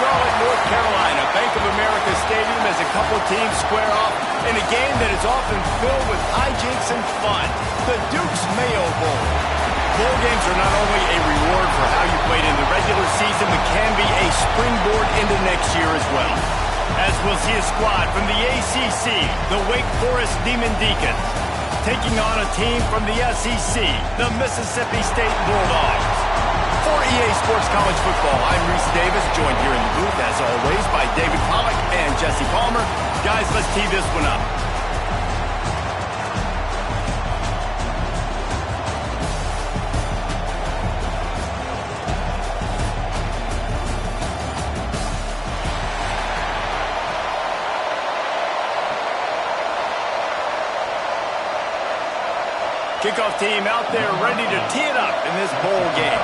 Charlotte, North Carolina, Bank of America Stadium, as a couple teams square off in a game that is often filled with hijinks and fun. The Duke's Mayo Bowl. Bowl games are not only a reward for how you played in the regular season, but can be a springboard into next year as well. As we'll see a squad from the ACC, the Wake Forest Demon Deacons, taking on a team from the SEC, the Mississippi State Bulldogs. For EA Sports College Football, I'm Reese Davis, joined here in the booth, as always, by David Pollack and Jesse Palmer. Guys, let's tee this one up. Kickoff team out there ready to tee it up in this bowl game.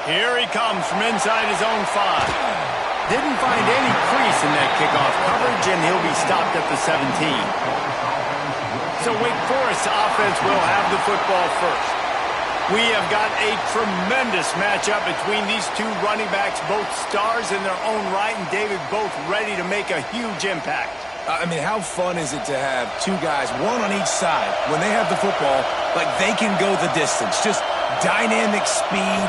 Here he comes from inside his own 5. Didn't find any crease in that kickoff coverage, and he'll be stopped at the 17. So Wake Forest's offense will have the football first. We have got a tremendous matchup between these two running backs, both stars in their own right, and David, both ready to make a huge impact. I mean, how fun is it to have two guys, one on each side, when they have the football, like they can go the distance. Just dynamic speed,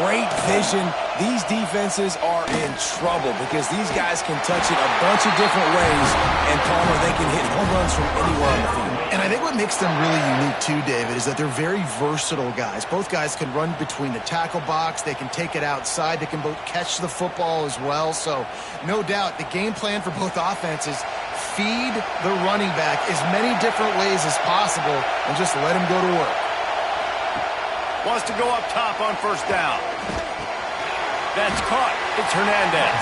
great vision. These defenses are in trouble because these guys can touch it a bunch of different ways, and Palmer, they can hit home runs from anywhere on the field. And I think what makes them really unique too, David, is that they're very versatile guys. Both guys can run between the tackle box. They can take it outside. They can both catch the football as well. So no doubt the game plan for both offenses, feed the running back as many different ways as possible and just let him go to work. Wants to go up top on first down. That's caught. It's Hernandez.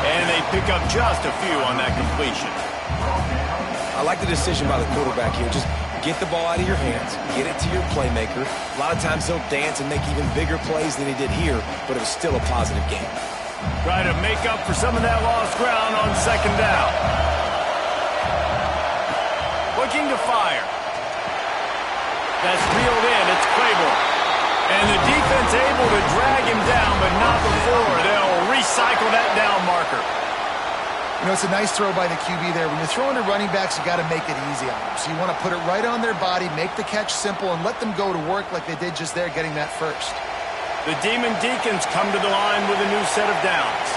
And they pick up just a few on that completion. I like the decision by the quarterback here. Just get the ball out of your hands, get it to your playmaker. A lot of times he'll dance and make even bigger plays than he did here, but it was still a positive game. Try to make up for some of that lost ground on second down. Looking to fire. That's reeled in. It's Claiborne. And the defense able to drag him down, but not before they'll recycle that down marker. You know, it's a nice throw by the QB there. When you're throwing to running backs, you got to make it easy on them. So you want to put it right on their body, make the catch simple, and let them go to work like they did just there, getting that first. The Demon Deacons come to the line with a new set of downs.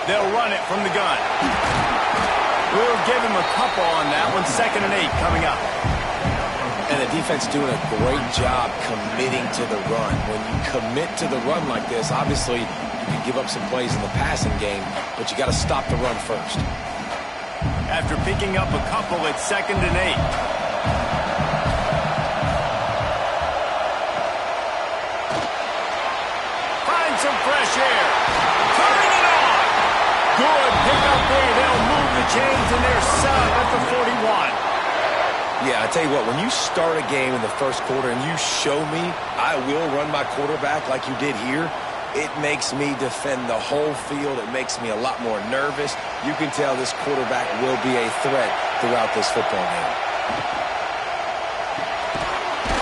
They'll run it from the gun. We'll give him a couple on that one. 2nd and 8 coming up. And the defense doing a great job committing to the run. When you commit to the run like this, obviously you can give up some plays in the passing game, but you got to stop the run first. After picking up a couple, it's 2nd and 8. Find some fresh air. Turning it on. Good pickup there. They'll move the chains, and they're set up at the 41. Yeah, I tell you what, when you start a game in the first quarter and you show me I will run my quarterback like you did here, it makes me defend the whole field. It makes me a lot more nervous. You can tell this quarterback will be a threat throughout this football game.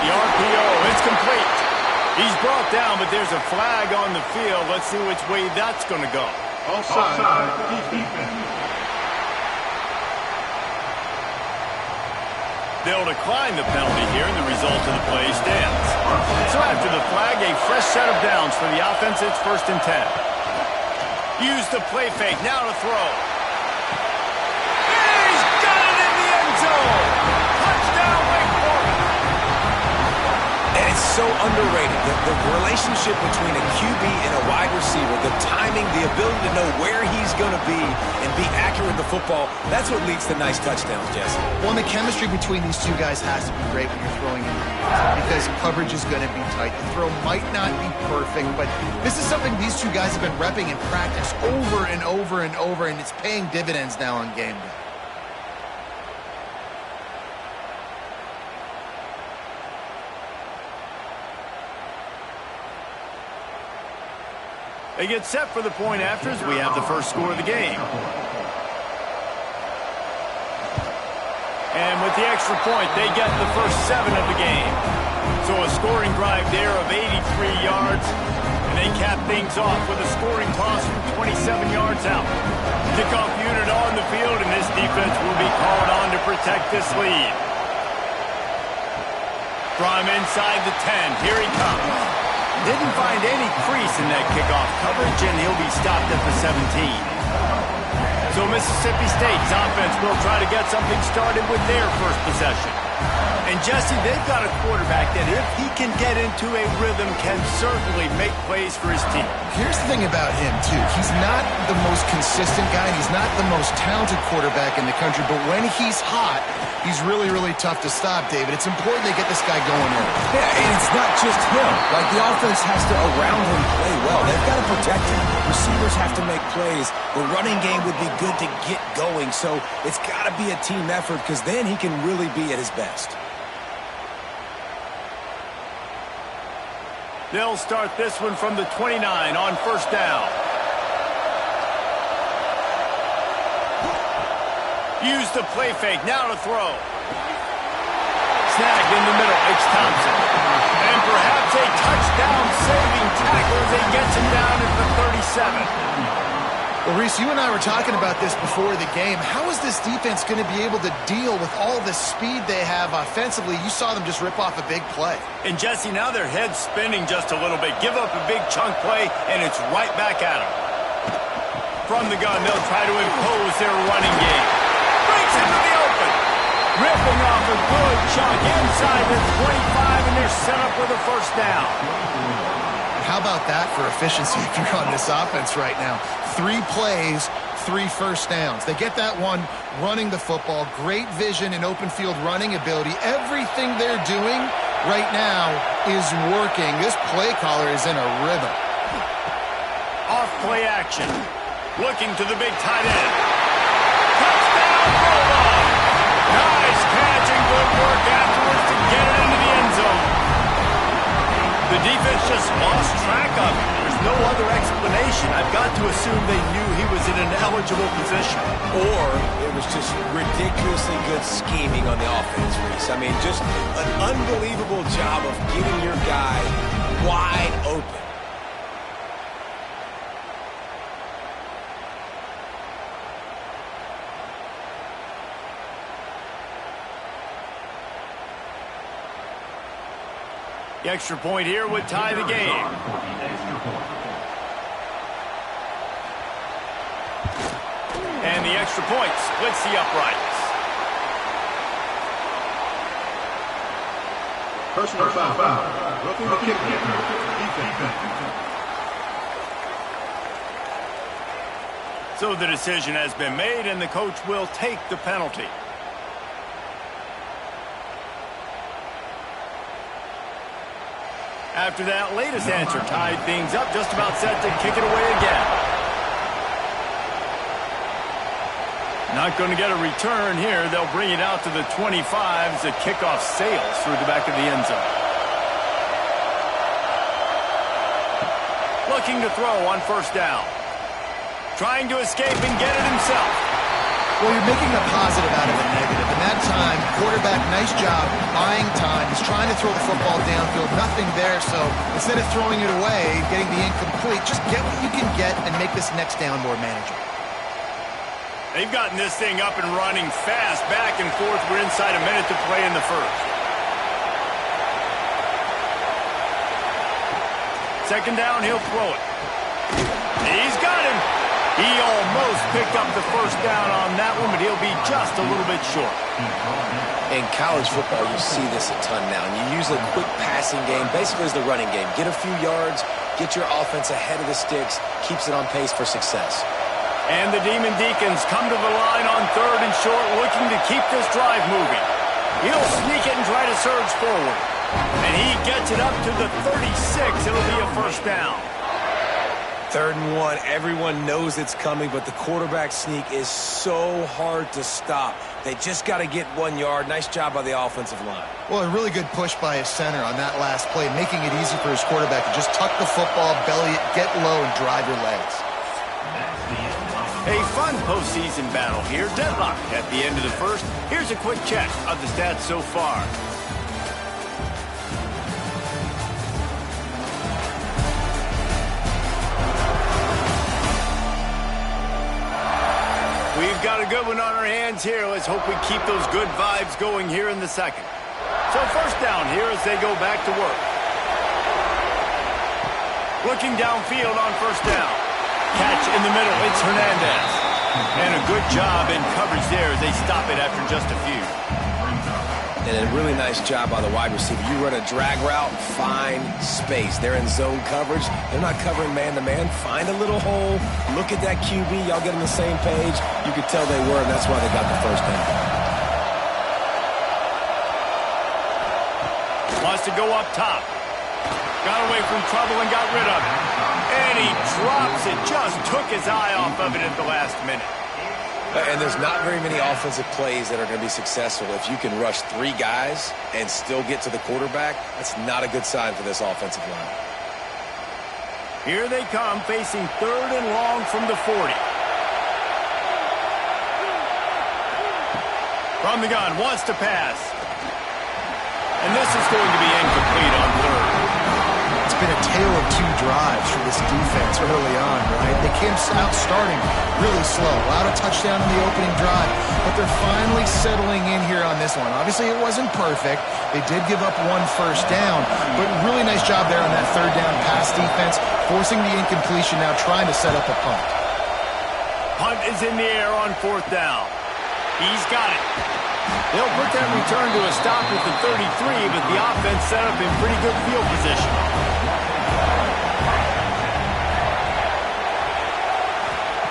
The RPO, it's complete. He's brought down, but there's a flag on the field. Let's see which way that's going to go. Offside, defense. They'll decline the penalty here, and the result of the play stands. So after the flag, a fresh set of downs for the offense. It's 1st and 10. Use the play fake. Now to throw. He's got it in the end zone. Touchdown, Wake Forest. And it's so underrated. The relationship between a QB and a wide receiver, the timing, the ability to know where he's going to be and be accurate with the football, that's what leads to nice touchdowns, Jesse. Well, and the chemistry between these two guys has to be great when you're throwing in because coverage is going to be tight. The throw might not be perfect, but this is something these two guys have been repping in practice over and over and over, and it's paying dividends now on game day. They get set for the point after as we have the first score of the game. And with the extra point, they get the first 7 of the game. So a scoring drive there of 83 yards. And they cap things off with a scoring toss from 27 yards out. Kickoff unit on the field, and this defense will be called on to protect this lead. From inside the 10, here he comes. Didn't find any crease in that kickoff coverage, and he'll be stopped at the 17. So Mississippi State's offense will try to get something started with their first possession. And Jesse, they've got a quarterback that if he can get into a rhythm can certainly make plays for his team. Here's the thing about him, too. He's not the most consistent guy. He's not the most talented quarterback in the country. But when he's hot, he's really, really tough to stop, David. It's important they get this guy going in. Yeah, and it's not just him. Like, the offense has to, around him, play well. They've got to protect him. Receivers have to make plays. The running game would be good to get going. So it's got to be a team effort because then he can really be at his best. They'll start this one from the 29 on first down. Use the play fake, now to throw. Snagged in the middle, it's Thompson. And perhaps a touchdown-saving tackle as he gets him down at the 37. Well, Reese, you and I were talking about this before the game. How is this defense going to be able to deal with all the speed they have offensively? You saw them just rip off a big play. And, Jesse, now their head's spinning just a little bit. Give up a big chunk play, and it's right back at them. From the gun, they'll try to impose their running game. Breaks into the open. Ripping off a good chunk inside the 25, and they're set up with a first down. How about that for efficiency if you're on this offense right now? 3 plays, 3 first downs. They get that one running the football. Great vision and open field running ability. Everything they're doing right now is working. This play caller is in a rhythm. Off play action. Looking to the big tight end. Touchdown, Bulldog! Nice catch and good work afterwards to get it into the end zone. The defense just lost track of him. There's no other explanation. I've got to assume they knew he was in an eligible position. Or it was just ridiculously good scheming on the offense, Reese. I mean, just an unbelievable job of getting your guy wide open. The extra point here would tie the game. And the extra point splits the uprights. Personal foul. Roughing the kick. Defense. So the decision has been made, and the coach will take the penalty. After that latest answer tied things up, just about set to kick it away again. Not going to get a return here. They'll bring it out to the 25 as the kickoff sails through the back of the end zone. Looking to throw on first down. Trying to escape and get it himself. Well, you're making a positive out of a negative. And that time, quarterback, nice job, buying time. He's trying to throw the football downfield. Nothing there, so instead of throwing it away, getting the incomplete, just get what you can get and make this next down more manageable. They've gotten this thing up and running fast, back and forth. We're inside a minute to play in the first. Second down, he'll throw it. He's got him. He almost picked up the first down on that one, but he'll be just a little bit short. In college football, you see this a ton now. And you use a quick passing game, basically as the running game. Get a few yards, get your offense ahead of the sticks, keeps it on pace for success. And the Demon Deacons come to the line on third and short, looking to keep this drive moving. He'll sneak it and try to surge forward. And he gets it up to the 36. It'll be a first down. 3rd and 1, everyone knows it's coming, but the quarterback sneak is so hard to stop. They just got to get 1 yard. Nice job by the offensive line. Well, a really good push by his center on that last play, making it easy for his quarterback to just tuck the football, belly it, get low, and drive your legs. A fun postseason battle here. Deadlock at the end of the first. Here's a quick check of the stats so far. We've got a good one on our hands here. Let's hope we keep those good vibes going here in the second. So first down here as they go back to work. Looking downfield on first down. Catch in the middle. It's Hernandez. And a good job in coverage there as they stop it after just a few. And a really nice job by the wide receiver. You run a drag route, find space. They're in zone coverage. They're not covering man-to-man. Find a little hole. Look at that QB. Y'all get on the same page. You could tell they were, and that's why they got the first down. Wants to go up top. Got away from trouble and got rid of it. And he drops it. Just took his eye off of it at the last minute. And there's not very many offensive plays that are going to be successful. If you can rush 3 guys and still get to the quarterback, that's not a good sign for this offensive line. Here they come, facing 3rd and long from the 40. From the gun, wants to pass. And this is going to be incomplete on 3rd. It's been a tale of 2 drives for this defense early on, right? They came out starting really slow, allowed a touchdown in the opening drive, but they're finally settling in here on this one. Obviously, it wasn't perfect. They did give up 1 first down, but really nice job there on that 3rd down pass defense, forcing the incompletion, now trying to set up a punt. Punt is in the air on 4th down. He's got it. They'll put that return to a stop at the 33, but the offense set up in pretty good field position.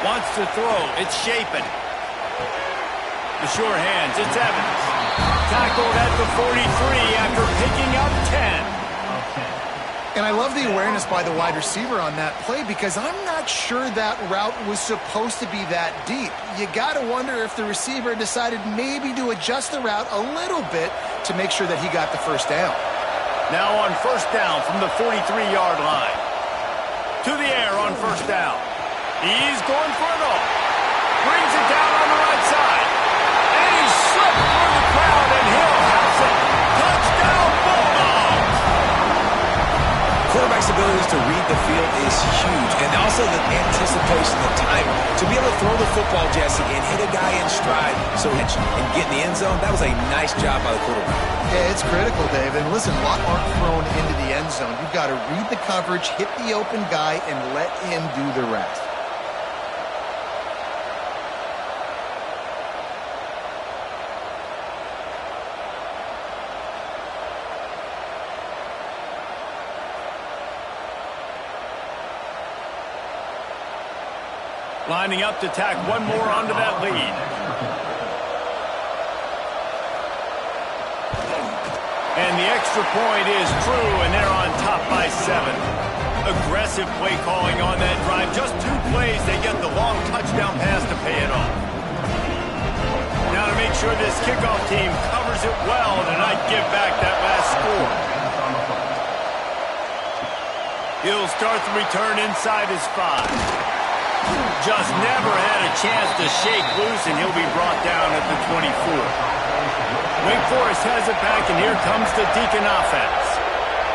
Wants to throw. It's Shapen. The sure hands. It's Evans. Tackled at the 43 after picking up 10. And I love the awareness by the wide receiver on that play because I'm not sure that route was supposed to be that deep. You got to wonder if the receiver decided maybe to adjust the route a little bit to make sure that he got the first down. Now on first down from the 43-yard line. To the air on first down. He's going for it all. Brings it down on the right side. And he slipped through the crowd and Hill has it. Touchdown Bulldogs! Quarterback's ability to read the field is huge, and also the anticipation, the time to be able to throw the football, Jesse, and hit a guy in stride so and get in the end zone. That was a nice job by the quarterback. Yeah, it's critical, Dave. And listen, a lot aren't thrown into the end zone. You've got to read the coverage, hit the open guy, and let him do the rest. Lining up to tack one more onto that lead. And the extra point is true, and they're on top by 7. Aggressive play calling on that drive. Just 2 plays, they get the long touchdown pass to pay it off. Now to make sure this kickoff team covers it well to not give back that last score. He'll start the return inside his 5. Just never had a chance to shake loose, and he'll be brought down at the 24. Wake Forest has it back, and here comes the Deacon offense.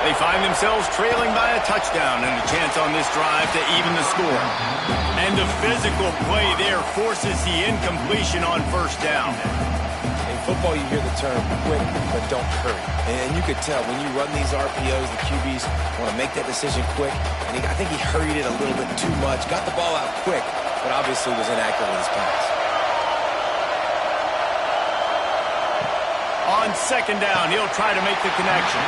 They find themselves trailing by a touchdown and a chance on this drive to even the score. And the physical play there forces the incompletion on first down. In football, you hear the term quick, but don't hurry. And you could tell when you run these RPOs, the QBs want to make that decision quick. And I think he hurried it a little bit too much. Got the ball out quick, but obviously was inaccurate with his pass. On second down, he'll try to make the connection.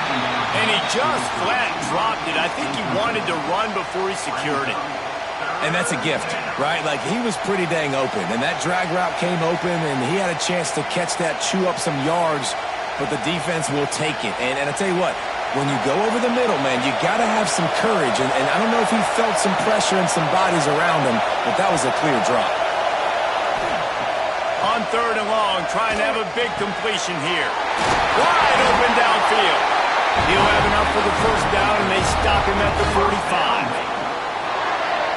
And he just flat dropped it. I think he wanted to run before he secured it. And that's a gift, right? Like, he was pretty dang open. And that drag route came open, and he had a chance to catch that, chew up some yards. But the defense will take it. And I tell you what, when you go over the middle, man, you got to have some courage. And I don't know if he felt some pressure and some bodies around him, but that was a clear drop. On third and long, trying to have a big completion here. Wide open downfield. He'll have enough for the first down, and they stop him at the 45.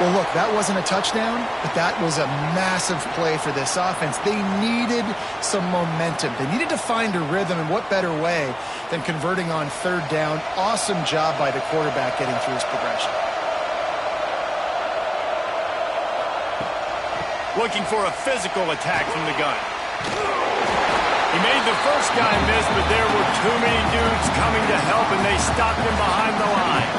Well, look, that wasn't a touchdown, but that was a massive play for this offense. They needed some momentum. They needed to find a rhythm, and what better way than converting on third down. Awesome job by the quarterback getting through his progression. Looking for a physical attack from the gun. He made the first guy miss, but there were too many dudes coming to help, and they stopped him behind the line.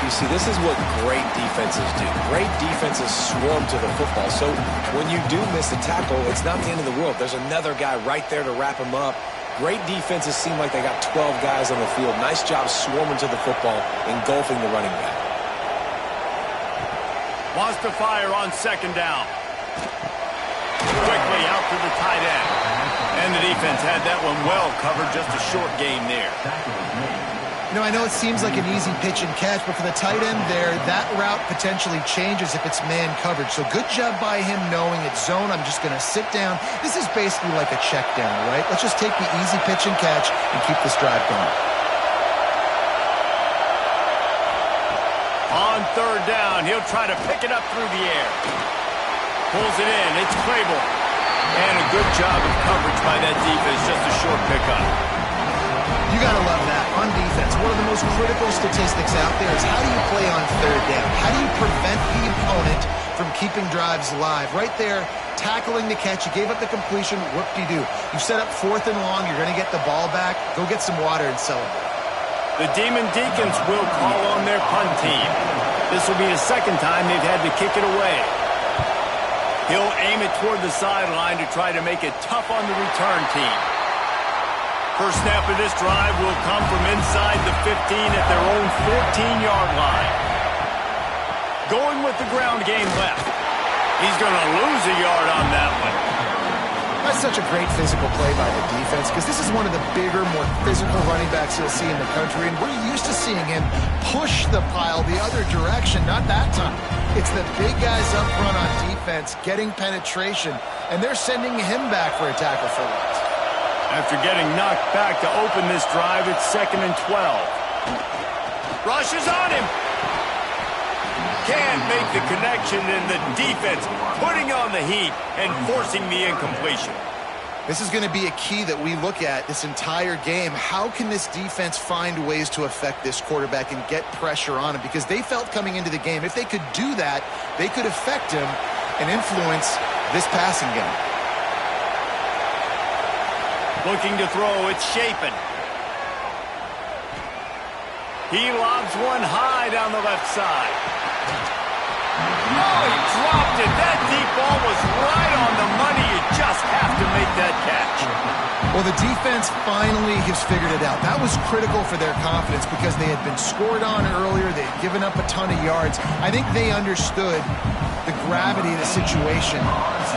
You see, this is what great defenses do. Great defenses swarm to the football. So when you do miss a tackle, it's not the end of the world. There's another guy right there to wrap him up. Great defenses seem like they got 12 guys on the field. Nice job swarming to the football, engulfing the running back. Wants to fire on second down. Quickly out to the tight end. And the defense had that one well covered, just a short gain there. You know, I know it seems like an easy pitch and catch, but for the tight end there, that route potentially changes if it's man coverage. So good job by him knowing it's zone. I'm just going to sit down. This is basically like a check down, right? Let's just take the easy pitch and catch and keep this drive going. On third down, he'll try to pick it up through the air. Pulls it in. It's Claiborne. And a good job of coverage by that defense. Just a short pickup. You got to love that. On defense, one of the most critical statistics out there is how do you play on third down? How do you prevent the opponent from keeping drives alive? Right there, tackling the catch. You gave up the completion. Whoop-de-doo. You set up fourth and long. You're going to get the ball back. Go get some water and celebrate. The Demon Deacons will call on their punt team. This will be the second time they've had to kick it away. He'll aim it toward the sideline to try to make it tough on the return team. First snap of this drive will come from inside the 15 at their own 14-yard line. Going with the ground game left. He's going to lose a yard on that one. That's such a great physical play by the defense because this is one of the bigger, more physical running backs you'll see in the country, and we're used to seeing him push the pile the other direction. Not that time. It's the big guys up front on defense getting penetration, and they're sending him back for a tackle for loss. After getting knocked back to open this drive, it's 2nd and 12. Rushes on him. Can't make the connection, and the defense putting on the heat and forcing the incompletion. This is going to be a key that we look at this entire game. How can this defense find ways to affect this quarterback and get pressure on him? Because they felt coming into the game, if they could do that, they could affect him and influence this passing game. Looking to throw, it's Shapen. He lobs one high down the left side. Oh, he dropped it. That deep ball was right on the money. You just have to make that catch. Well, the defense finally has figured it out. That was critical for their confidence because they had been scored on earlier. They had given up a ton of yards. I think they understood the gravity of the situation.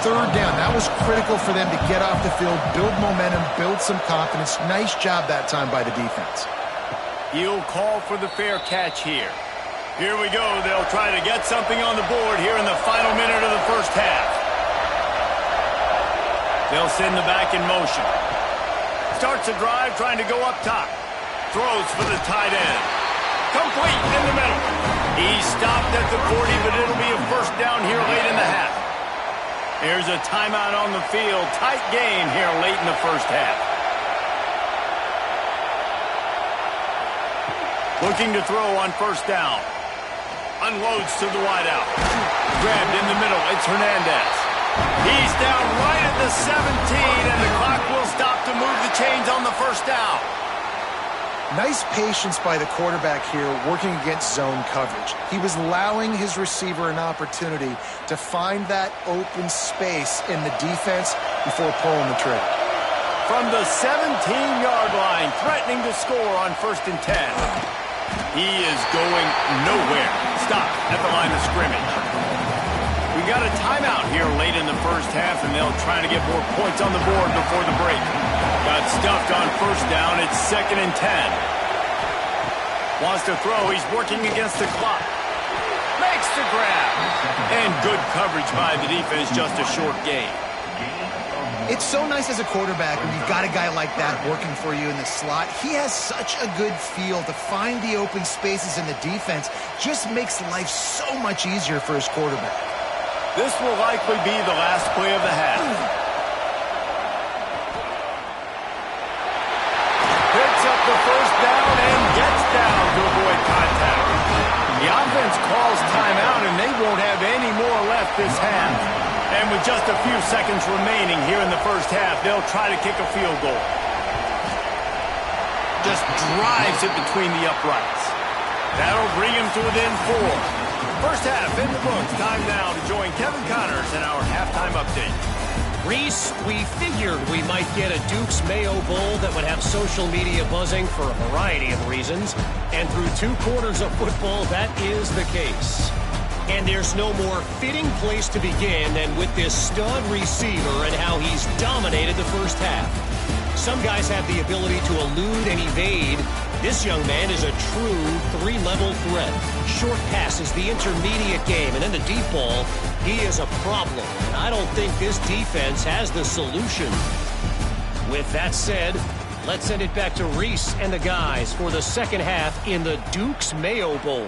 Third down, that was critical for them to get off the field, build momentum, build some confidence. Nice job that time by the defense. He'll call for the fair catch here. Here we go. They'll try to get something on the board here in the final minute of the first half. They'll send the back in motion. Starts a drive trying to go up top. Throws for the tight end. Complete in the middle. He stopped at the 40, but it'll be a first down here late in the half. There's a timeout on the field. Tight game here late in the first half. Looking to throw on first down. Unloads to the wideout. Grabbed in the middle. It's Hernandez. He's down right at the 17, and the clock will stop to move the chains on the first down. Nice patience by the quarterback here working against zone coverage. He was allowing his receiver an opportunity to find that open space in the defense before pulling the trigger. From the 17-yard line, threatening to score on 1st and 10. He is going nowhere. Stop at the line of scrimmage. We got a timeout here late in the first half, and they'll try to get more points on the board before the break. Got stuffed on first down. It's 2nd and 10. Wants to throw. He's working against the clock. Makes the grab. And good coverage by the defense. Just a short gain. It's so nice as a quarterback when you've got a guy like that working for you in the slot. He has such a good feel to find the open spaces in the defense. Just makes life so much easier for his quarterback. This will likely be the last play of the half. Picks up the first down and gets down to avoid contact. The offense calls timeout, and they won't have any more left this half. And with just a few seconds remaining here in the first half, they'll try to kick a field goal. Just drives it between the uprights. That'll bring him to within 4. First half in the books. Time now to join Kevin Connors in our halftime update. Reese, we figured we might get a Duke's Mayo Bowl that would have social media buzzing for a variety of reasons. And through 2 quarters of football, that is the case. And there's no more fitting place to begin than with this stud receiver and how he's dominated the first half. Some guys have the ability to elude and evade. This young man is a true 3-level threat. Short passes, the intermediate game, and then the deep ball, he is a problem. And I don't think this defense has the solution. With that said, let's send it back to Reese and the guys for the second half in the Duke's Mayo Bowl.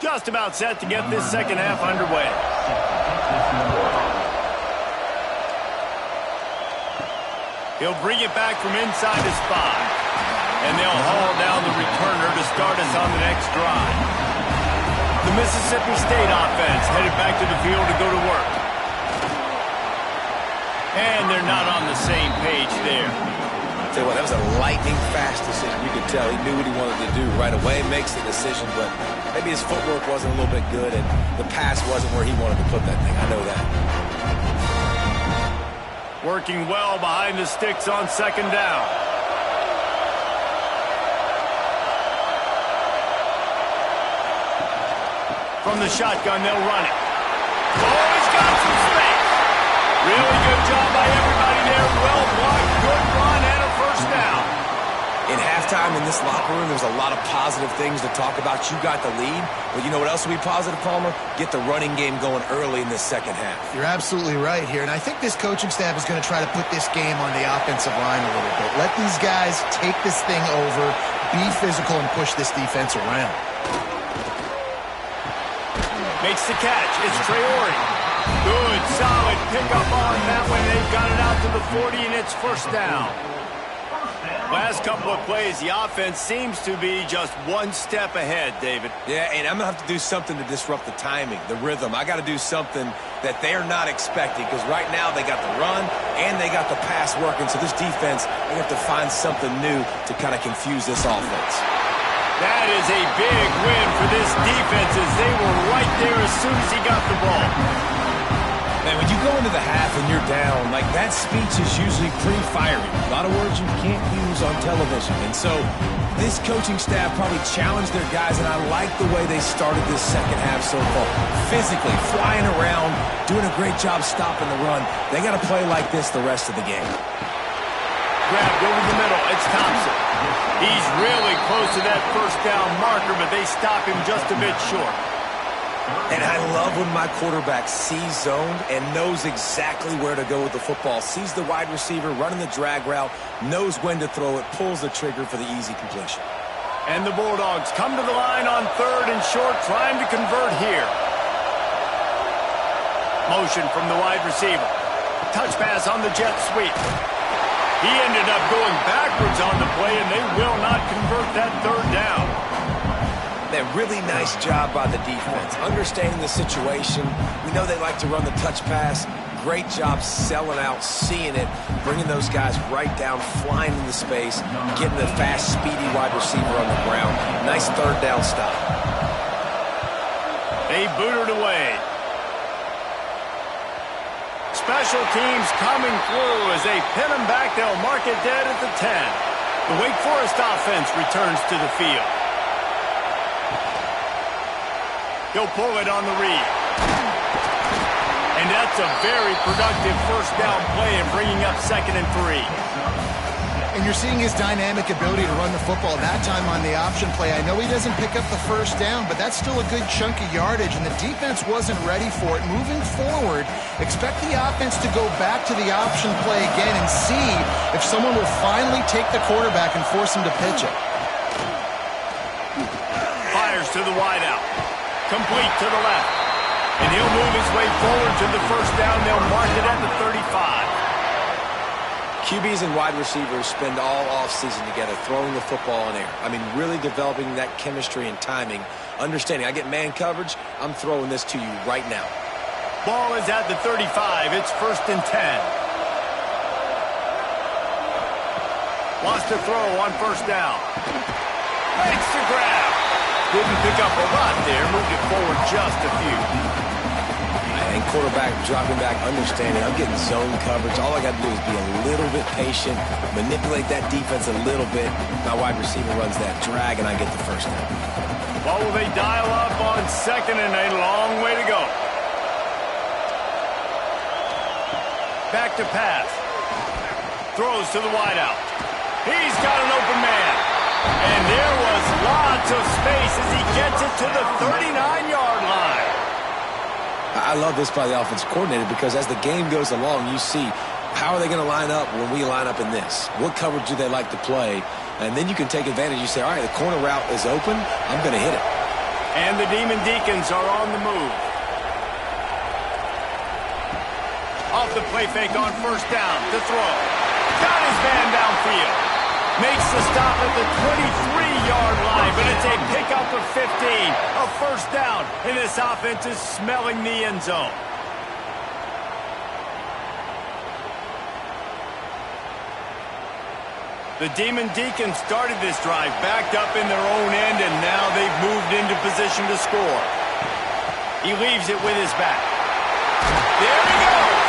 Just about set to get this second half underway. He'll bring it back from inside his 5. And they'll haul down the returner to start us on the next drive. The Mississippi State offense headed back to the field to go to work. And they're not on the same page there. Tell you what, that was a lightning-fast decision. You could tell he knew what he wanted to do right away, makes the decision, but maybe his footwork wasn't a little bit good, and the pass wasn't where he wanted to put that thing. I know that. Working well behind the sticks on second down. From the shotgun, they'll run it. Oh, he's got some space. Really good job by everybody there. Well blocked, good run, and a first down. In halftime in this locker room, there's a lot of positive things to talk about. You got the lead, but you know what else will be positive, Palmer? Get the running game going early in this second half. You're absolutely right here, and I think this coaching staff is going to try to put this game on the offensive line a little bit. Let these guys take this thing over, be physical, and push this defense around. Makes the catch. It's Traore. Good, solid pickup on that one. They've got it out to the 40, and it's first down. Last couple of plays, the offense seems to be just one step ahead, David. Yeah, and I'm going to have to do something to disrupt the timing, the rhythm. I got to do something that they're not expecting, because right now they got the run and they got the pass working. So this defense, they have to find something new to kind of confuse this offense. That is a big win for this defense, as they were right there as soon as he got the ball. Man, when you go into the half and you're down, like that speech is usually pretty fiery. A lot of words you can't use on television. And so this coaching staff probably challenged their guys, and I like the way they started this second half so far. Physically, flying around, doing a great job stopping the run. They got to play like this the rest of the game. Grabbed over the middle. It's Thompson. He's really close to that first down marker, but they stop him just a bit short. And I love when my quarterback sees zone and knows exactly where to go with the football. Sees the wide receiver running the drag route, knows when to throw it, pulls the trigger for the easy completion. And the Bulldogs come to the line on third and short, trying to convert here. Motion from the wide receiver. Touch pass on the jet sweep. He ended up going backwards on the play, and they will not convert that third down. Man, really nice job by the defense, understanding the situation. We know they like to run the touch pass. Great job selling out, seeing it, bringing those guys right down, flying into space, getting the fast, speedy wide receiver on the ground. Nice third down stop. They boot it away. Special teams coming through as they pin them back. They'll mark it dead at the 10. The Wake Forest offense returns to the field. He'll pull it on the read. And that's a very productive first down play and bringing up 2nd and 3. And you're seeing his dynamic ability to run the football, that time on the option play. I know he doesn't pick up the first down, but that's still a good chunk of yardage, and the defense wasn't ready for it. Moving forward, expect the offense to go back to the option play again and see if someone will finally take the quarterback and force him to pitch it. Fires to the wideout. Complete to the left. And he'll move his way forward to the first down. They'll mark it at the 35. QBs and wide receivers spend all offseason together throwing the football in air. I mean, really developing that chemistry and timing. Understanding, I get man coverage, I'm throwing this to you right now. Ball is at the 35. It's 1st and 10. Wants to throw on 1st down. Makes the grab. Didn't pick up a lot there. Moved it forward just a few. And quarterback dropping back, understanding I'm getting zone coverage. All I got to do is be a little bit patient, manipulate that defense a little bit. My wide receiver runs that drag, and I get the 1st down. Well, will they dial up on 2nd and a long way to go? Back to pass. Throws to the wideout. He's got an open man. And there was lots of space as he gets it to the 39-yard line. I love this by the offensive coordinator because as the game goes along, you see how are they going to line up when we line up in this? What coverage do they like to play? And then you can take advantage. You say, all right, the corner route is open. I'm going to hit it. And the Demon Deacons are on the move. Off the play fake on 1st down to throw. Got his man downfield. Makes the stop at the 23-yard line, but it's a pickup of 15. A 1st down, and this offense is smelling the end zone. The Demon Deacons started this drive backed up in their own end, and now they've moved into position to score. He leaves it with his back. There he goes.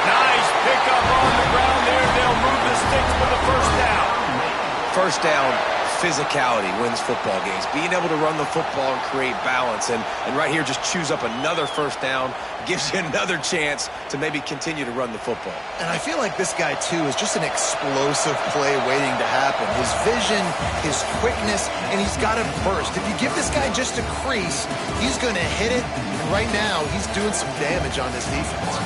Nice pickup on the ground there. They'll move the sticks for the 1st down. 1st down, physicality wins football games. Being able to run the football and create balance. And right here, just choose up another 1st down. Gives you another chance to maybe continue to run the football. And I feel like this guy, too, is just an explosive play waiting to happen. His vision, his quickness, and he's got a burst. If you give this guy just a crease, he's going to hit it. And right now, he's doing some damage on this defense.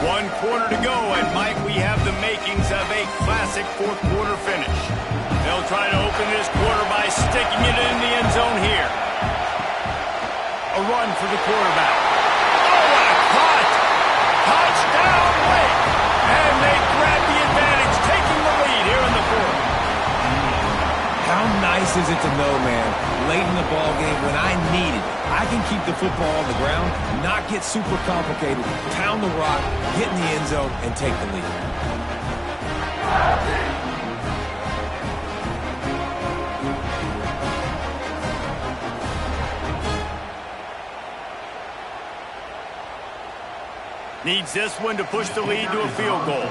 One quarter to go, and Mike, we have the makings of a classic 4th quarter finish. They'll try to open this quarter by sticking it in the end zone here. A run for the quarterback. Oh, what a cut! Touchdown, Wake! And they grab the advantage, taking the lead here in the 4th. How nice is it to know, man, late in the ball game when I need it, I can keep the football on the ground, not get super complicated, pound the rock, get in the end zone, and take the lead. Needs this one to push the lead to a field goal.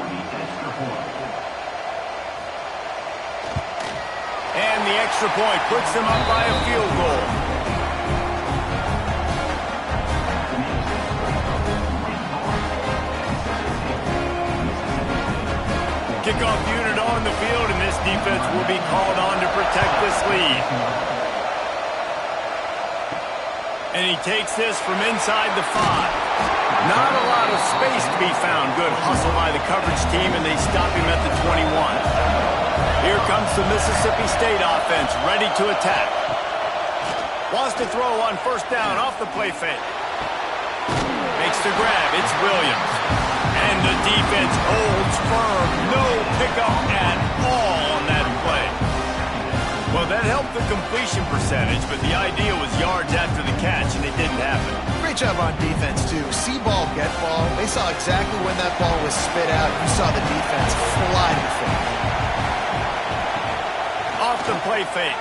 And the extra point puts them up by a field goal. Kickoff unit on the field, and this defense will be called on to protect this lead. And he takes this from inside the 5. Not a lot of space to be found. Good hustle by the coverage team, and they stop him at the 21. Here comes the Mississippi State offense, ready to attack. Wants to throw on 1st down off the play fake. Makes the grab. It's Williams. And the defense holds firm. No pickup at all on that play. Well, that helped the completion percentage, but the idea was yards after the catch, and it didn't happen. Great job on defense, too. See ball, get ball. They saw exactly when that ball was spit out. You saw the defense fly to the football. Off the play fake.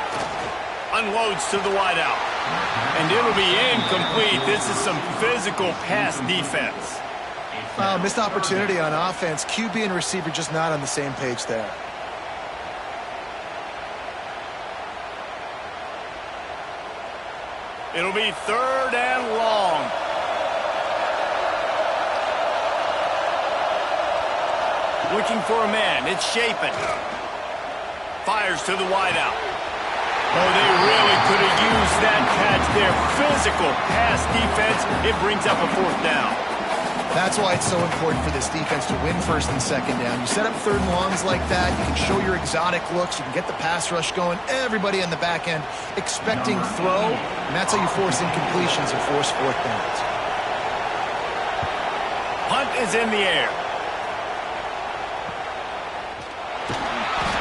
Unloads to the wideout. And it'll be incomplete. This is some physical pass defense. Missed opportunity on offense. QB and receiver just not on the same page there. It'll be 3rd and long. Looking for a man. It's Shapen. Fires to the wideout. Oh, they really could have used that catch there. Physical pass defense. It brings up a 4th down. That's why it's so important for this defense to win first and second down. You set up third and longs like that, you can show your exotic looks, you can get the pass rush going, everybody on the back end expecting throw, and that's how you force incompletions and force fourth downs. Hunt is in the air.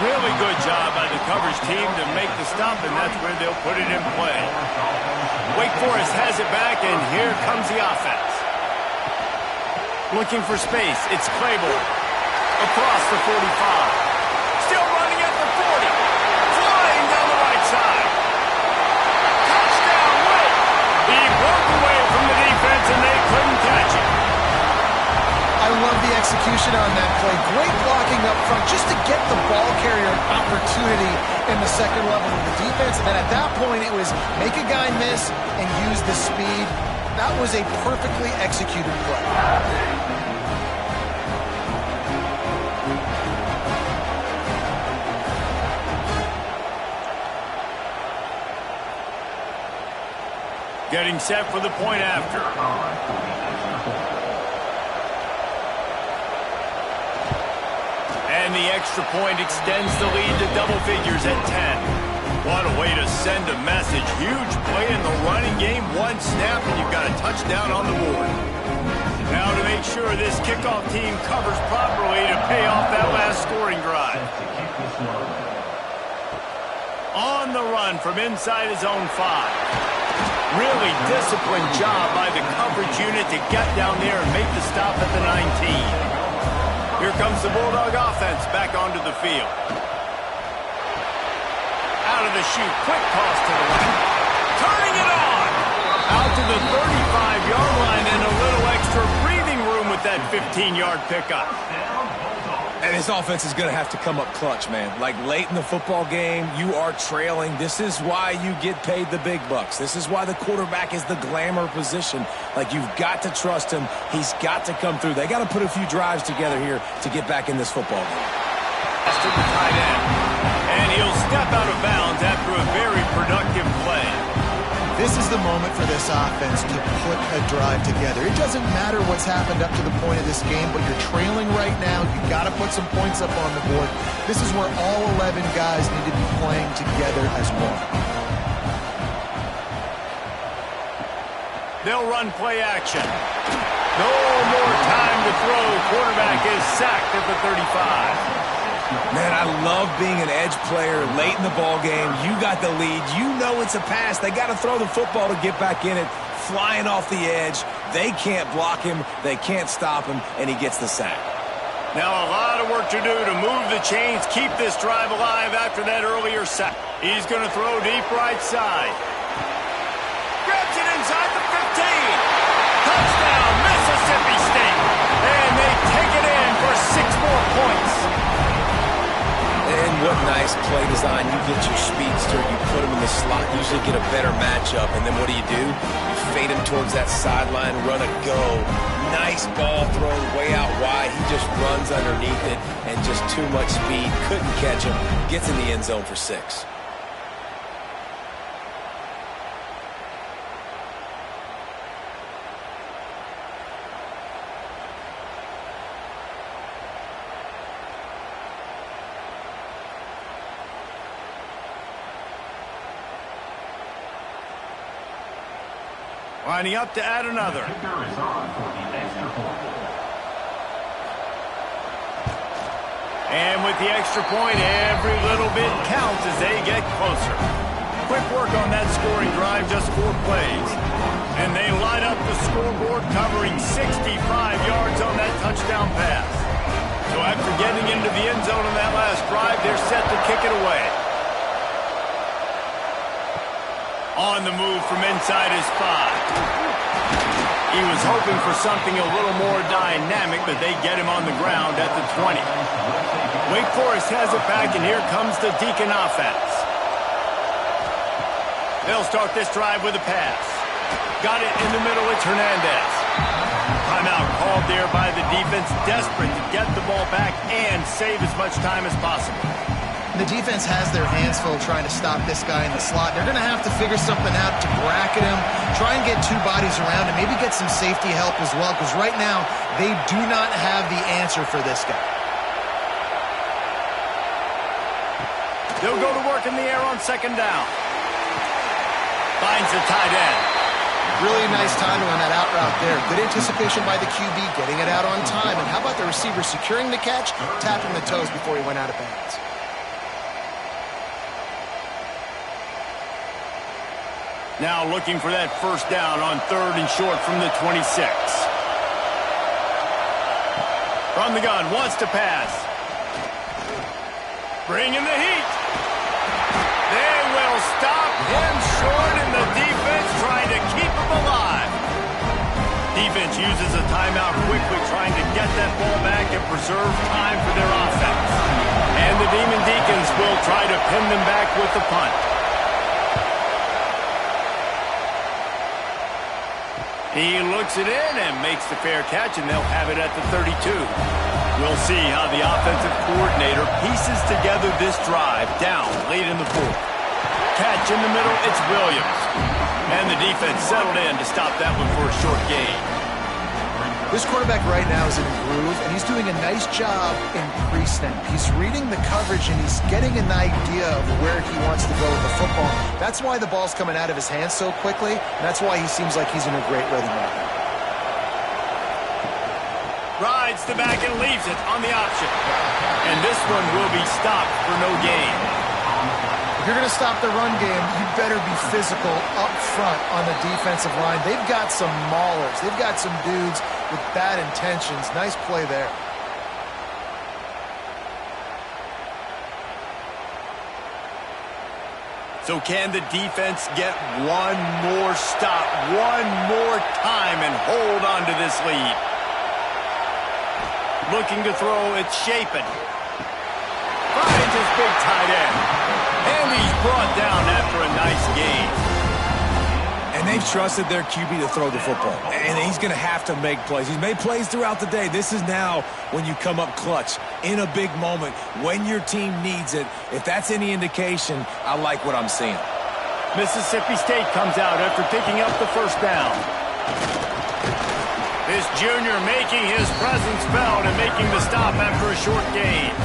Really good job by the coverage team to make the stop, and that's where they'll put it in play. Wake Forest has it back, and here comes the offense. Looking for space. It's Claiborne. Across the 45. Still running at the 40. Flying down the right side. Touchdown, Wake. He broke away from the defense, and they couldn't catch him. I love the execution on that play. Great blocking up front just to get the ball carrier an opportunity in the second level of the defense. And then at that point, it was make a guy miss and use the speed. That was a perfectly executed play. Getting set for the point after. And the extra point extends the lead to double figures at 10. What a way to send a message. Huge play in the running game. One snap, and you've got a touchdown on the board. Now to make sure this kickoff team covers properly to pay off that last scoring drive. On the run from inside his own 5. Really disciplined job by the coverage unit to get down there and make the stop at the 19. Here comes the Bulldog offense back onto the field. Out of the chute, quick toss to the right. Turning it on! Out to the 35-yard line and a little extra breathing room with that 15-yard pickup. And this offense is going to have to come up clutch, man. Like late in the football game, you are trailing. This is why you get paid the big bucks. This is why the quarterback is the glamour position. Like, you've got to trust him. He's got to come through. They got to put a few drives together here to get back in this football game. To the tight end. And he'll step out of bounds after a very productive play. This is the moment for this offense to put a drive together. It doesn't matter what's happened up to the point of this game, but you're trailing right now. You've got to put some points up on the board. This is where all 11 guys need to be playing together as one. They'll run play action. No more time to throw. Quarterback is sacked at the 35. Man, I love being an edge player late in the ball game. You got the lead. You know it's a pass. They got to throw the football to get back in it. Flying off the edge. They can't block him. They can't stop him, and he gets the sack. Now a lot of work to do to move the chains, keep this drive alive after that earlier sack. He's going to throw deep right side. Grabs it inside the 15. Touchdown, Mississippi State. And they take it in for 6 more points. And what nice play design. You get your speedster, you put him in the slot, usually get a better matchup. And then what do? You fade him towards that sideline, run a go. Nice ball thrown way out wide. He just runs underneath it and just too much speed. Couldn't catch him. Gets in the end zone for 6. Lining up to add another. And with the extra point, every little bit counts as they get closer. Quick work on that scoring drive, just 4 plays. And they line up the scoreboard, covering 65 yards on that touchdown pass. So after getting into the end zone on that last drive, they're set to kick it away. On the move from inside his 5. He was hoping for something a little more dynamic, but they get him on the ground at the 20. Wake Forest has it back, and here comes the Deacon offense. They'll start this drive with a pass. Got it in the middle, it's Hernandez. Timeout called there by the defense, desperate to get the ball back and save as much time as possible. The defense has their hands full trying to stop this guy in the slot. They're going to have to figure something out to bracket him, try and get two bodies around him, maybe get some safety help as well, because right now they do not have the answer for this guy. They'll go to work in the air on second down. Finds the tight end. Really nice timing on that out route there. Good anticipation by the QB, getting it out on time. And how about the receiver securing the catch, tapping the toes before he went out of bounds? Now looking for that first down on 3rd and short from the 26. From the gun, wants to pass. Bringing the heat. They will stop him short, and the defense trying to keep him alive. Defense uses a timeout quickly, trying to get that ball back and preserve time for their offense. And the Demon Deacons will try to pin them back with the punt. He looks it in and makes the fair catch, and they'll have it at the 32. We'll see how the offensive coordinator pieces together this drive down late in the fourth. Catch in the middle, it's Williams. And the defense settled in to stop that one for a short gain. This quarterback right now is in a groove, and he's doing a nice job in pre-snap. He's reading the coverage, and he's getting an idea of where he wants to go with the football. That's why the ball's coming out of his hands so quickly, and that's why he seems like he's in a great rhythm right now. Rides the back and leaves it on the option. And this one will be stopped for no gain. If you're going to stop the run game, you better be physical up front on the defensive line. They've got some maulers. They've got some dudes with bad intentions. Nice play there. So can the defense get one more stop, one more time, and hold on to this lead? Looking to throw, it's Shapen. Finds his big tight end. And he's brought down after a nice gain. And they've trusted their QB to throw the football. And he's going to have to make plays. He's made plays throughout the day. This is now when you come up clutch in a big moment when your team needs it. If that's any indication, I like what I'm seeing. Mississippi State comes out after picking up the first down. This junior making his presence felt and making the stop after a short gain.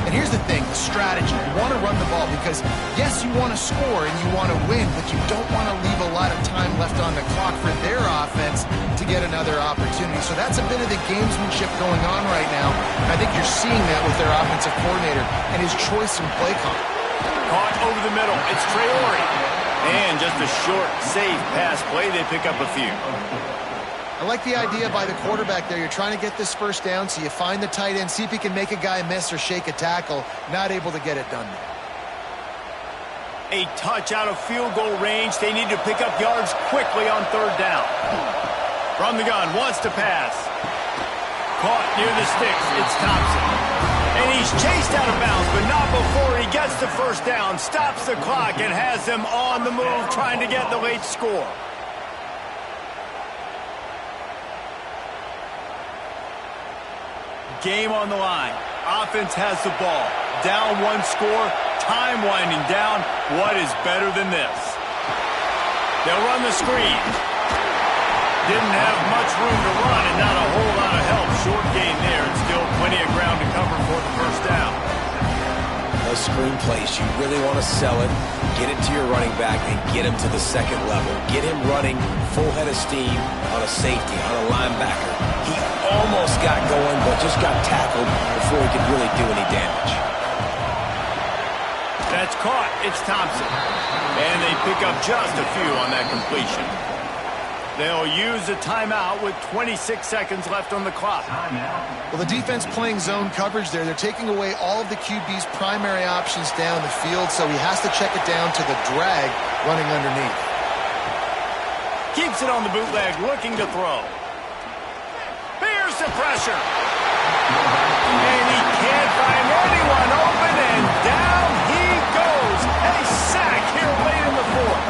And here's the thing, the strategy. You want to run the ball because, yes, you want to score and you want to win, but you don't want to leave a lot of time left on the clock for their offense to get another opportunity. So that's a bit of the gamesmanship going on right now. And I think you're seeing that with their offensive coordinator and his choice in play call. Caught over the middle. It's Traore. And just a short, safe pass play. They pick up a few. I like the idea by the quarterback there. You're trying to get this first down, so you find the tight end, see if he can make a guy miss or shake a tackle. Not able to get it done there. A touch out of field goal range. They need to pick up yards quickly on 3rd down. From the gun, wants to pass. Caught near the sticks. It's Thompson. And he's chased out of bounds, but not before he gets the first down, stops the clock, and has them on the move trying to get the late score. Game on the line. Offense has the ball. Down one score. Time winding down. What is better than this? They'll run the screen. Didn't have much room to run and not a whole lot of help. Short gain there and still plenty of ground to cover for the first down. Those screen plays, you really want to sell it, get it to your running back, and get him to the second level. Get him running full head of steam on a safety, on a linebacker. He almost got going, but just got tackled before he could really do any damage. That's caught. It's Thompson. And they pick up just a few on that completion. They'll use a timeout with 26 seconds left on the clock. Well, the defense playing zone coverage there. They're taking away all of the QB's primary options down the field, so he has to check it down to the drag running underneath. Keeps it on the bootleg, looking to throw. Bears the pressure. And he can't find anyone open, and down he goes. A sack here late in the fourth.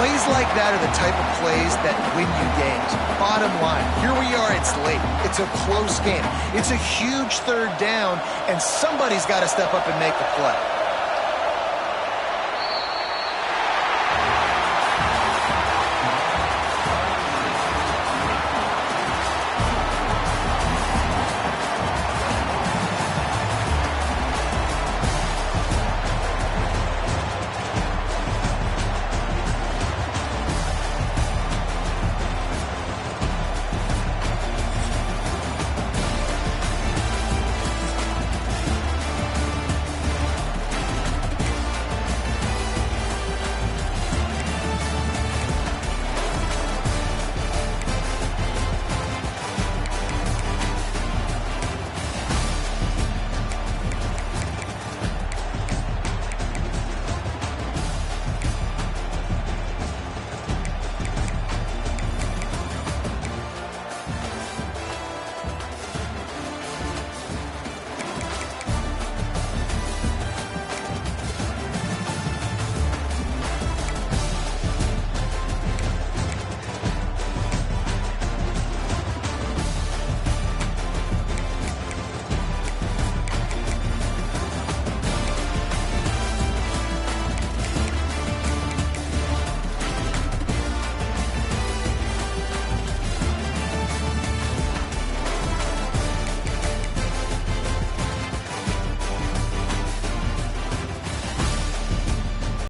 Plays like that are the type of plays that win you games. Bottom line, here we are, it's late. It's a close game. It's a huge third down, and somebody's got to step up and make the play.